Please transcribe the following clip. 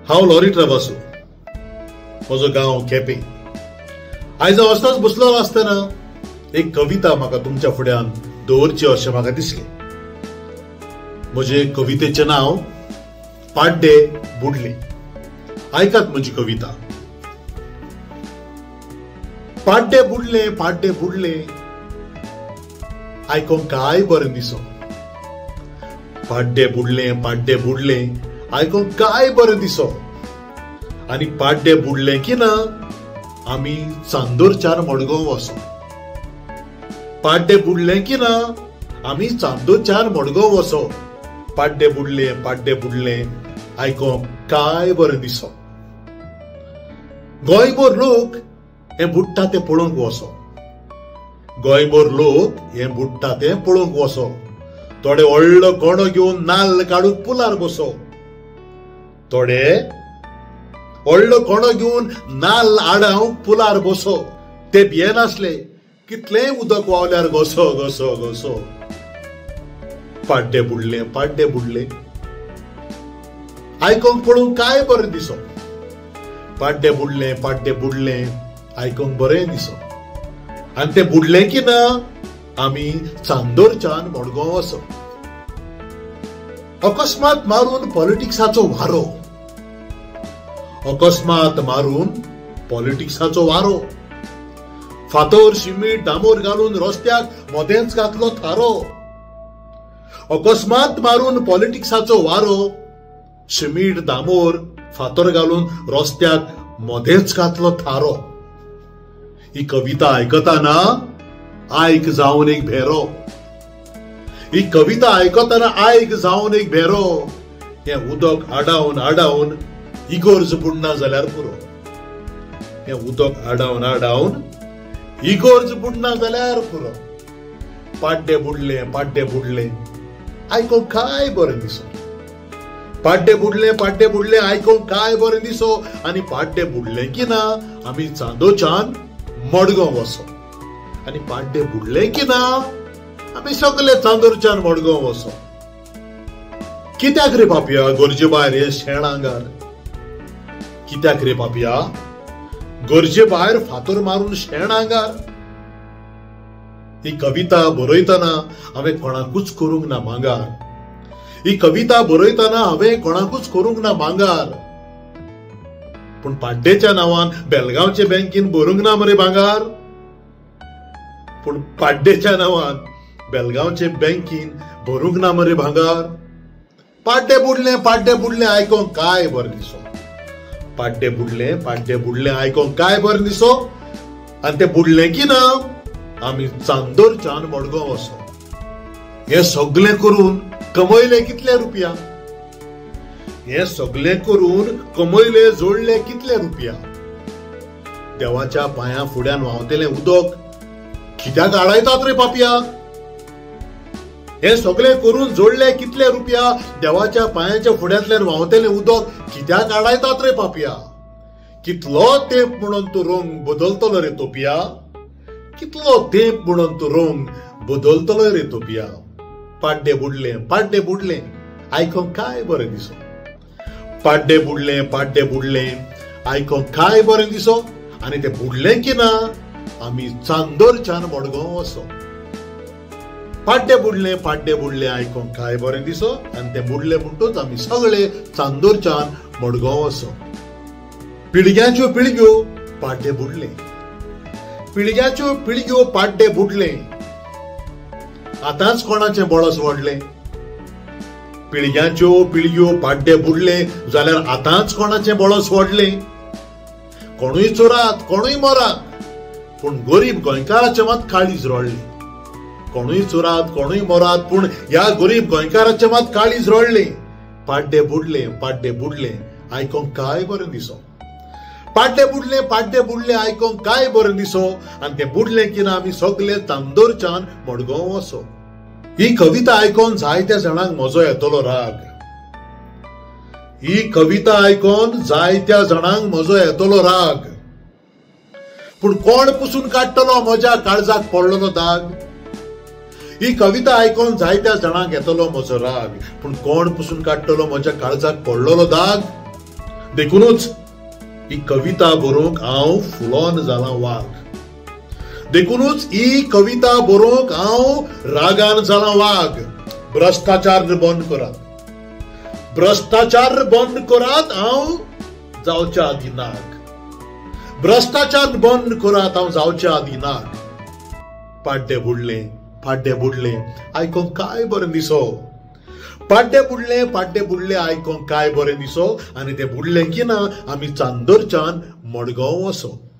हांव लॉरी ट्रॅवासो, म्हजो गांव केपें. आयज हांव असोच बसलोलो आसतना एक कविता म्हाका तुमच्या फुड्यान दवरची अशें म्हाका दिसलें. म्हजे कवितेचें नांव पाड्डे बुडले. आयकात म्हजी कविता. पाड्डे बुडले आयकोंक काय बरें दिसो. पाड्डे बुडले आयकोंक काय बरें दिसो. आनी पाड्डे बुडले की ना आमी चांदोरच्यान मडगांव वसो. पाड्डे बुडले की ना आमी चांदोरच्यान मडगांव वसो. पाड्डे बुडले आयकोंक काय बरें दिसो. गोंयभर लोक हे बुडटा ते पळोवंक वसो. गोंयभर लोक हे बुडटा ते पळोवंक वसो. थोडे व्हडलो कोंडो घेवन नाल्ल काडून पुलार बसो. थोडे व्हडलो कोंडो घेवन नाल्ल आडावंक पुलार बसो. ते भियेनासले कितलें उदक व्हांवल्यार घोसो घोसो घोसो. पाड्डे बुडले आयकोंक पळोवंक काय बरें दिसो. पाड्डे बुडले आयकोंक बरें दिसो. आनी ते बुडले की ना आमी चांदोरच्यान मडगांव वसो. अकस्मात मारून पॉलिटिक्साचो वारो. फातर शिमीट डांबोर घालून रस्त्याक मदेंच घातलो थारो. अकस्मात मारून पॉलिटिक्साचो वारो. शिमीट डांबोर फातर घालून रस्त्याक मदेंच घातलो थारो. ही कविता आयकताना आयक जावन एक भेरो. ही कविता आयकताना आयक जावन एक भेरो. हे उदक आडावन इगोर्ज बुडना जाल्यार पुरो. हे उदक आडावन इगोर्ज बुडना जाल्यार पुरो. पाड्डे बुडले आयकोंक काय बरें दिसो. पाड्डे बुडले आयकोंक काय बरें दिसो. आनी पाड्डे बुडले की ना आमी चांदोरच्यान मडगांव वसो. आनी पाड्डे बुडले की ना आमी सगळे चांदोरच्यान मडगांव वसो. कित्याक रे पापया गरजे भायर हे शेण आंगार. कित्याक रे पापया गरजे भायर फातर मारून शेण आंगार. ही कविता बरयतना हांवें कोणाकूच करूंक ना मांगार. ही कविता बरयतना हांवें कोणाकूच करूंक ना मांगार. पूण पाड्डेच्या नांवान बेलगांवचे बँकेन भरूंक ना मरे भांगार. पूण पाड्डेच्या नांवान बेलगांवचे बँकेन भरूंक ना मरे भांगार. पाड्डे बुडले आयकोंक काय बरें दिसो. पाड्डे बुडले आयकोंक काय बरें दिसो. आनी ते बुडले की ना आमी चांदोरच्यान मडगांव वसो. हे सगळें करून कमयले कितले रुपया. हे सगळें करून कमयले जोडले कितले रुपया. देवाच्या पांया फुड्यान व्हांवतलें उदक कित्याक आडायतात रे पापया. हे सगळें करून जोडले कितले रुपया. देवाच्या पांयाच्या फुड्यांतल्यान व्हांवतलें उदक कित्याक आडायतात रे पापया. कितलो तेंप म्हणून तूं रंग बदलतलो रे तोपया. कितलो तेंप म्हणून तूं रंग बदलतलो रे तोपया. पाड्डे बुडले आयकोंक काय बरें दिसो. पाड्डे बुडले आयकोंक काय बरें दिसो. आनी ते बुडले की ना आमी चांदोरच्यान मडगांव वसो. पाड्डे बुडले आयकोंक काय बरें दिसो. आनी ते बुडले म्हणटूच आमी सगळे चांदोरच्यान मडगांव वसो. पिळग्याच्यो पिळग्यो पाड्डे बुडले. पिळग्याच्यो पिळग्यो पाड्डे बुडले. आतांच कोणाचें बळस वाडलें. पिळग्याच्यो पिळग्यो पाड्डे बुडले जाल्यार आतांच कोणाचें बळस वाडलें. कोणूय चोरात कोणूय मोरात पूण गरीब गोंयकाराचें मात काळीज रोडलें. कोणूय चोरात कोणूय मोरात पूण ह्या गरीब गोंयकाराचें मात काळीज रोडलें. पाड्डे बुडले आयकोंक काय बरें दिसो. पाड्डे बुडले आयकोंक काय बरें दिसो. आनी ते बुडले की ना आमी सगळे चांदोरच्यान मडगांव वसो. ही कविता आयकोन जायत्या जाणांक मजो येतलो राग. ही कविता आयकोन जायत्या जाणांक मजो येतलो राग. पूण कोण पुसून काडटलो म्हज्या काळजाक पडलेलो दाग. ही कविता आयकोन जायत्या जाणांक येतलो म्हजो राग. पूण कोण पुसून काडटलो म्हज्या काळजाक पडलेलो दाग. देखूनच ही कविता बरोवंक हांव फुलोन जालां वाग. देखूनच ही कविता बरोवंक हांव रागान जालां वाग. भ्रष्टाचार बंद करात. भ्रष्टाचार बंद करात. हांव जावच्या आदी नाग. भ्रष्टाचार बंद करात. हांव जावच्या आदी नाग. पाड्डे बुडले आयकोंक काय बरें दिसो. पाड्डे बुडले आयकोंक काय बरें दिसो. आनी ते बुडले की ना आमी चांदरच्यान मडगांव वसो.